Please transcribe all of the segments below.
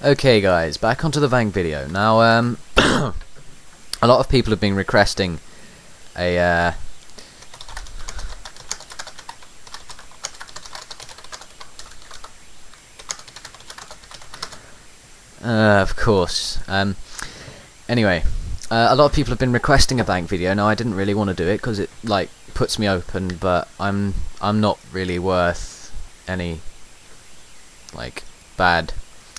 Okay guys, back onto the Vang video. Now, a lot of people have been requesting a, of course, anyway, a lot of people have been requesting a Vang video. Now, I didn't really want to do it because it, like, puts me open, but I'm not really worth any, like, bad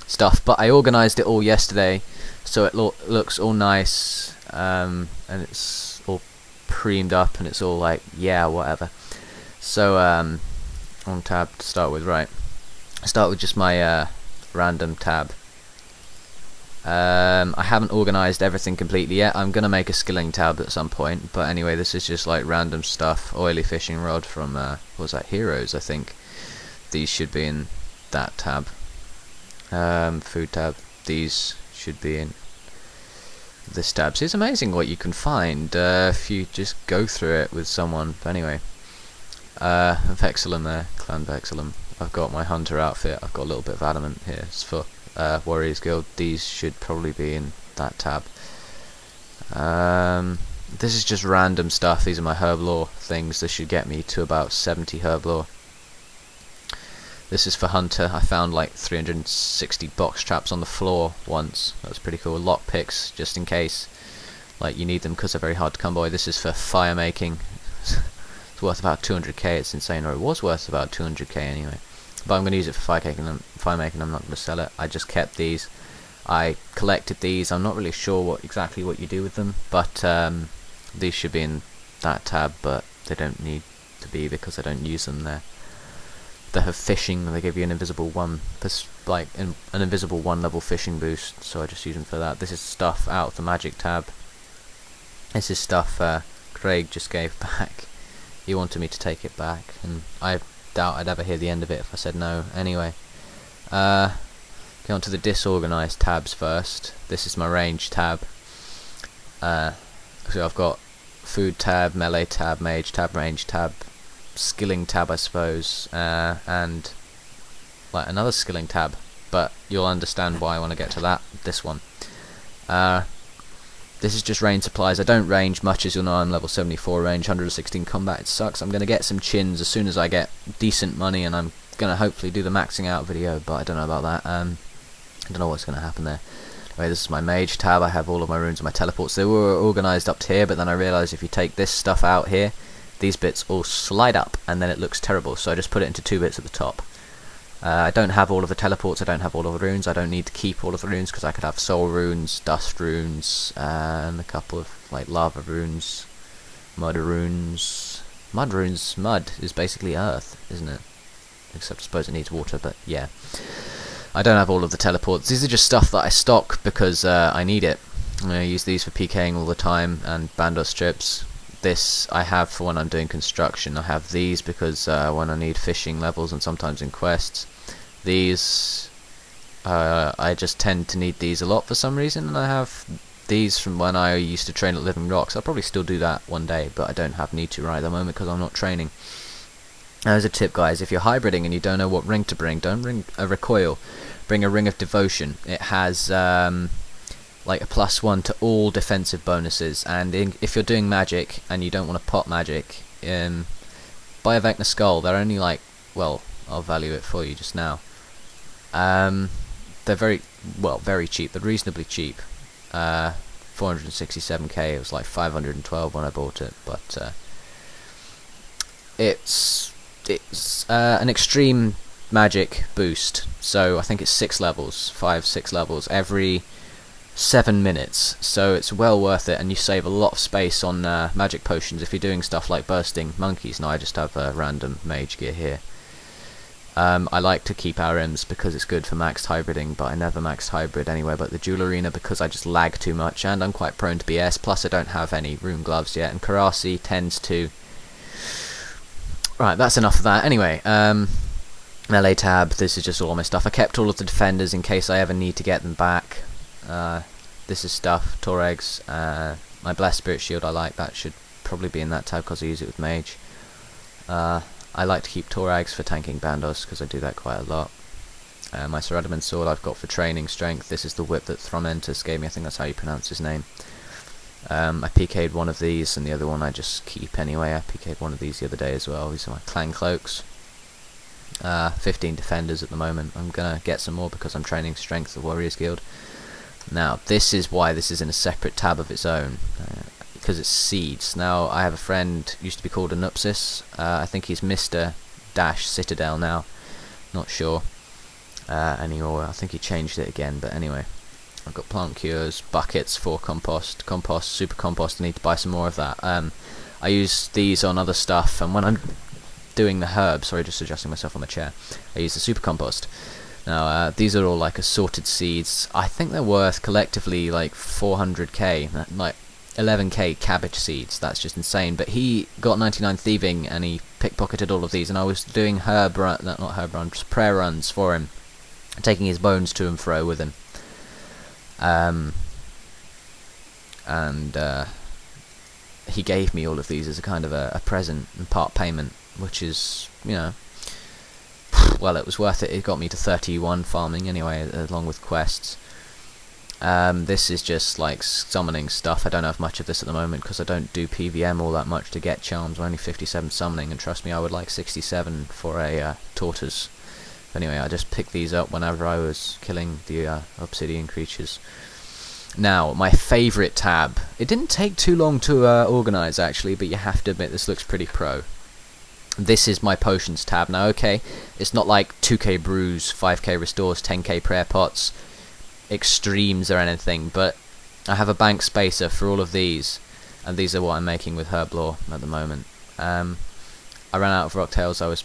stuff, but I organised it all yesterday, so it looks all nice, and it's all premed up, and it's all like, yeah, whatever. So, on tab to start with, right? Start with just my random tab. I haven't organised everything completely yet. I'm gonna make a skilling tab at some point, but anyway, this is just like random stuff. Oily fishing rod from what was that, Heroes, I think. These should be in that tab. Food tab, these should be in this tab. So it's amazing what you can find if you just go through it with someone. But anyway, Vexillum there, Clan Vexillum. I've got my hunter outfit, I've got a little bit of adamant here. It's for Warriors Guild. These should probably be in that tab. This is just random stuff. These are my herb lore things. This should get me to about 70 herb lore. This is for hunter. I found like 360 box traps on the floor once. That was pretty cool. Lock picks, just in case, like, you need them because they're very hard to come by. This is for fire making. It's worth about 200k. It's insane, or it was worth about 200k anyway. But I'm going to use it for fire making. I'm not going to sell it. I just kept these. I collected these. I'm not really sure exactly what you do with them, but these should be in that tab, but they don't need to be because I don't use them there. They have fishing. They give you an invisible an invisible 1 level fishing boost. So I just use them for that. This is stuff out of the magic tab. This is stuff Craig just gave back. He wanted me to take it back, and I doubt I'd ever hear the end of it if I said no. Anyway, go on to the disorganized tabs first. This is my range tab. So I've got food tab, melee tab, mage tab, range tab, skilling tab, I suppose, and like another skilling tab, but you'll understand why I want to get to that. This one, this is just range supplies. I don't range much, as you'll know. I'm level 74 range, 116 combat. It sucks. I'm gonna get some chins as soon as I get decent money, and I'm gonna hopefully do the maxing out video, but I don't know about that. I don't know what's gonna happen there. Anyway, this is my mage tab. I have all of my runes and my teleports. They were organised up to here, but then I realised if you take this stuff out here, these bits all slide up and then it looks terrible, so I just put it into 2 bits at the top. I don't have all of the teleports, I don't have all of the runes. I don't need to keep all of the runes because I could have soul runes, dust runes, and a couple of like lava runes, mud runes. Mud runes, mud is basically earth, isn't it? Except I suppose it needs water, but yeah. I don't have all of the teleports. These are just stuff that I stock because I need it. I use these for PKing all the time, and Bandos strips. This I have for when I'm doing construction. I have these because when I need fishing levels and sometimes in quests. These I just tend to need these a lot for some reason, and I have these from when I used to train at Living Rocks. I'll probably still do that one day, but I don't have need to right at the moment because I'm not training. As a tip, guys, if you're hybriding and you don't know what ring to bring, don't bring a recoil, bring a ring of devotion. It has like a +1 to all defensive bonuses, and if you're doing magic and you don't want to pot magic, buy a Vecna Skull. They're only like, well, I'll value it for you just now. They're very cheap. They're reasonably cheap. 467k. It was like 512 when I bought it, but it's an extreme magic boost. So I think it's 6 levels, 5-6 levels every 7 minutes, so it's well worth it, and you save a lot of space on magic potions if you're doing stuff like bursting monkeys. Now I just have random mage gear here. I like to keep RMs because it's good for maxed hybriding, but I never maxed hybrid anywhere but the Duel Arena because I just lag too much, and I'm quite prone to BS, plus I don't have any rune gloves yet, and Karasi tends to... Right, that's enough of that. Anyway, melee tab, this is just all my stuff. I kept all of the defenders in case I ever need to get them back. This is stuff, Toregs, my Blessed Spirit Shield I like, that should probably be in that tab because I use it with Mage. I like to keep Torags for tanking Bandos because I do that quite a lot. My Ceradaman sword I've got for training strength. This is the whip that Thromentus gave me, I think that's how you pronounce his name. I PK'd one of these, and the other one I just keep anyway. I PK'd one of these the other day as well. These are my clan cloaks. 15 defenders at the moment. I'm gonna get some more because I'm training strength of Warriors Guild. Now, this is why this is in a separate tab of its own, because it's seeds. Now, I have a friend, used to be called Anupsis. I think he's Mr. Dash Citadel now. Not sure anymore. I think he changed it again, but anyway. I've got plant cures, buckets for compost, super compost. I need to buy some more of that. I use these on other stuff, and when I'm doing the herbs, sorry, just adjusting myself on my chair, I use the super compost. Now, these are all like assorted seeds. I think they're worth collectively like 400k, like 11k cabbage seeds. That's just insane. But he got 99 thieving and he pickpocketed all of these, and I was doing prayer runs for him, taking his bones to and fro with him. He gave me all of these as a kind of a present and part payment, which is, you know, well, it was worth it. It got me to 31 farming anyway, along with quests. This is just like summoning stuff. I don't have much of this at the moment because I don't do PVM all that much to get charms. I'm only 57 summoning, and trust me, I would like 67 for a tortoise. Anyway, I just picked these up whenever I was killing the obsidian creatures. Now, my favourite tab. It didn't take too long to organise actually, but you have to admit this looks pretty pro. This is my potions tab. Now, okay, it's not like 2k brews, 5k restores, 10k prayer pots, extremes or anything, but I have a bank spacer for all of these, and these are what I'm making with Herblore at the moment. I ran out of rocktails. I was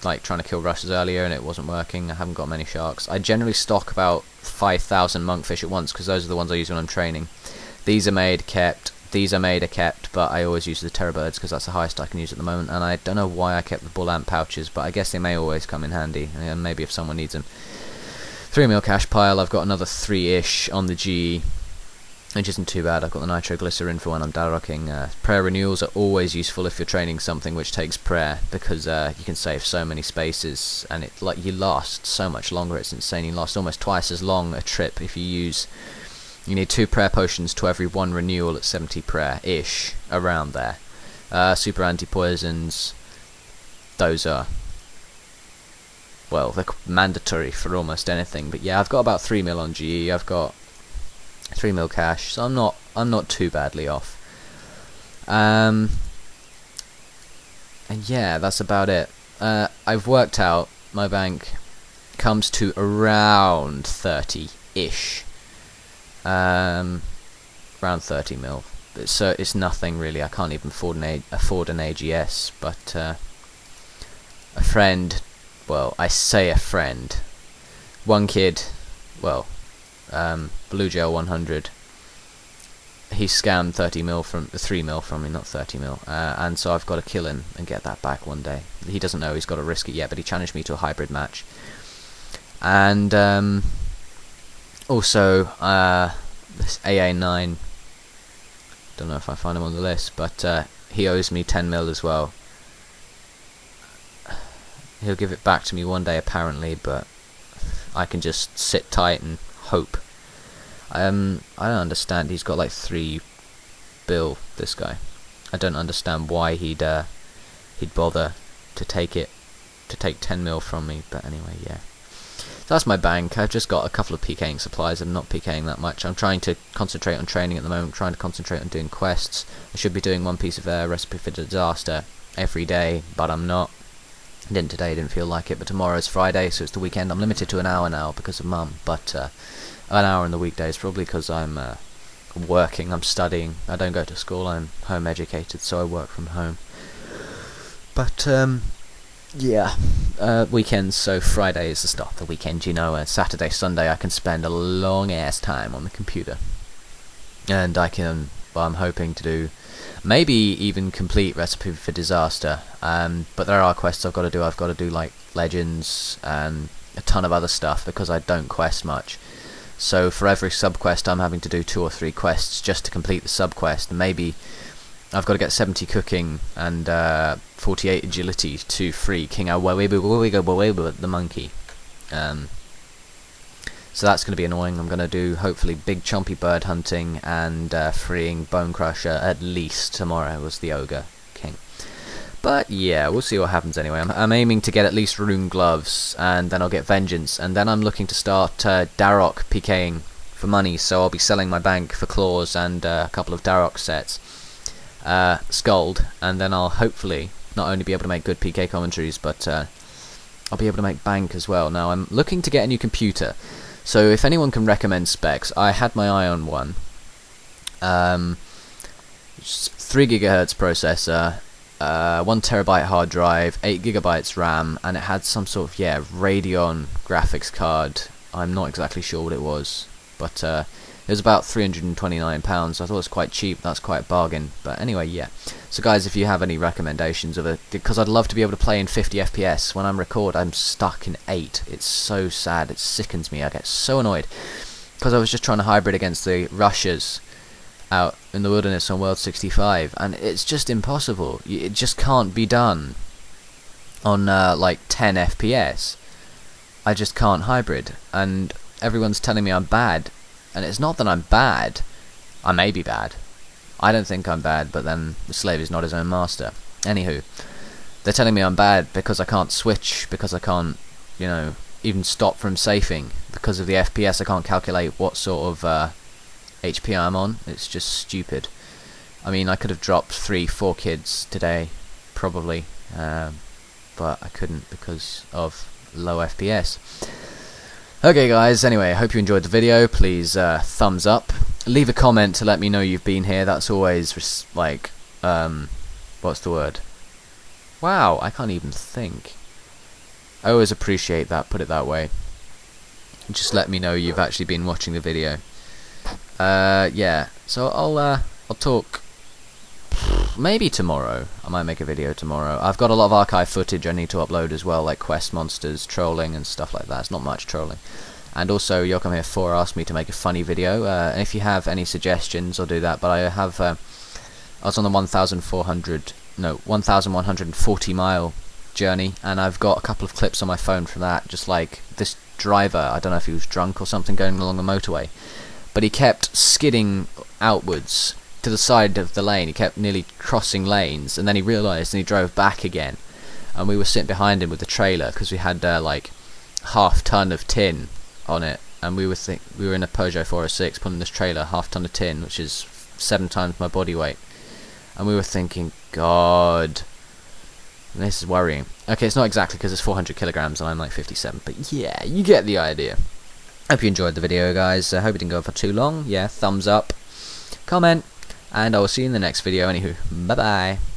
like trying to kill rushes earlier and it wasn't working. I haven't got many sharks. I generally stock about 5,000 monkfish at once because those are the ones I use when I'm training. These are made, kept. These are made, are kept, but I always use the terror birds because that's the highest I can use at the moment. And I don't know why I kept the bull ant pouches, but I guess they may always come in handy. And maybe if someone needs them. 3 mil cash pile. I've got another 3-ish on the G, which isn't too bad. I've got the nitroglycerin for when I'm Dalrocking. Prayer renewals are always useful if you're training something which takes prayer, because you can save so many spaces, and it you last so much longer. It's insane. You last almost twice as long a trip if you use. You need 2 prayer potions to every 1 renewal at 70 prayer-ish, around there. Super anti-poisons, those are, well, they're mandatory for almost anything. But yeah, I've got about 3 mil on GE. I've got 3 mil cash, so I'm not too badly off. And yeah, that's about it. I've worked out my bank comes to around 30-ish. Around 30 mil. So it's nothing really. I can't even afford an AGS, but a friend, well, I say a friend, one kid, well, Blue Gel 100, he scammed 3 mil from me, not 30 mil, and so I've got to kill him and get that back one day. He doesn't know he's got to risk it yet, but he challenged me to a hybrid match. And also this AA9, don't know if I find him on the list, but he owes me 10 mil as well. He'll give it back to me one day apparently, but I can just sit tight and hope. I don't understand. He's got like 3 bill, this guy. I don't understand why he'd bother to take 10 mil from me, but anyway, yeah. So that's my bank. I've just got a couple of PKing supplies. I'm not PKing that much. I'm trying to concentrate on training at the moment, trying to concentrate on doing quests. I should be doing one piece of recipe for disaster every day, but I'm not. I didn't today, didn't feel like it, but tomorrow's Friday, so it's the weekend. I'm limited to an hour now because of Mum, but an hour in the weekdays, probably because I'm working, I'm studying. I don't go to school, I'm home educated, so I work from home. But yeah, weekends, so Friday is the start of the weekend, you know. Saturday, Sunday I can spend a long ass time on the computer, and I can, well, I'm hoping to do maybe even complete Recipe for Disaster, but there are quests I've got to do. I've got to do like Legends and a ton of other stuff because I don't quest much. So for every sub-quest I'm having to do 2 or 3 quests just to complete the sub-quest. Maybe I've got to get 70 cooking and 48 agility to free King Awaweba the monkey. so that's going to be annoying. I'm going to do hopefully big chompy bird hunting and freeing Bone Crusher at least tomorrow was the Ogre King. But yeah, we'll see what happens anyway. I'm aiming to get at least Rune Gloves, and then I'll get Vengeance, and then I'm looking to start Darok PKing for money, so I'll be selling my bank for claws and a couple of Darok sets, Scald, and then I'll hopefully not only be able to make good PK commentaries, but I'll be able to make bank as well. Now I'm looking to get a new computer, so if anyone can recommend specs, I had my eye on one. 3 GHz processor, 1 TB hard drive, 8 GB RAM, and it had some sort of Radeon graphics card. I'm not exactly sure what it was, but it was about £329. I thought it was quite cheap. That's quite a bargain. But anyway, yeah. So guys, if you have any recommendations of it, because I'd love to be able to play in 50 FPS. When I'm record, I'm stuck in 8. It's so sad. It sickens me. I get so annoyed because I was just trying to hybrid against the Russians out in the wilderness on World 65, and it's just impossible. It just can't be done on like 10 FPS. I just can't hybrid, and everyone's telling me I'm bad, and it's not that I'm bad. I may be bad. I don't think I'm bad, but then the slave is not his own master. Anywho, they're telling me I'm bad because I can't switch, because I can't, you know, even stop from safing because of the FPS. I can't calculate what sort of HP I'm on. It's just stupid. I mean, I could have dropped 3-4 kids today, probably, but I couldn't because of low FPS. Okay guys, anyway, I hope you enjoyed the video. Please thumbs up, leave a comment to let me know you've been here. That's always like what's the word? Wow, I can't even think. I always appreciate that, put it that way. Just let me know you've actually been watching the video. Yeah, so I'll talk maybe tomorrow. I might make a video tomorrow. I've got a lot of archive footage I need to upload as well, like quest monsters, trolling and stuff like that. It's not much trolling. And also Yokom here 4 asked me to make a funny video, and if you have any suggestions I'll do that, but I have I was on the 1140 mile journey, and I've got a couple of clips on my phone from that, just like this driver, I don't know if he was drunk or something, going along the motorway, but he kept skidding outwards to the side of the lane. He kept nearly crossing lanes, and then he realised and he drove back again, and we were sitting behind him with the trailer because we had like half-ton of tin on it, and we were in a Peugeot 406 pulling this trailer, half-ton of tin, which is 7 times my body weight, and we were thinking, God, this is worrying. Okay, it's not exactly because it's 400 kilograms and I'm like 57, but yeah, you get the idea. Hope you enjoyed the video, guys. I hope it didn't go for too long. Yeah, thumbs up, comment, and I will see you in the next video. Anywho, bye bye.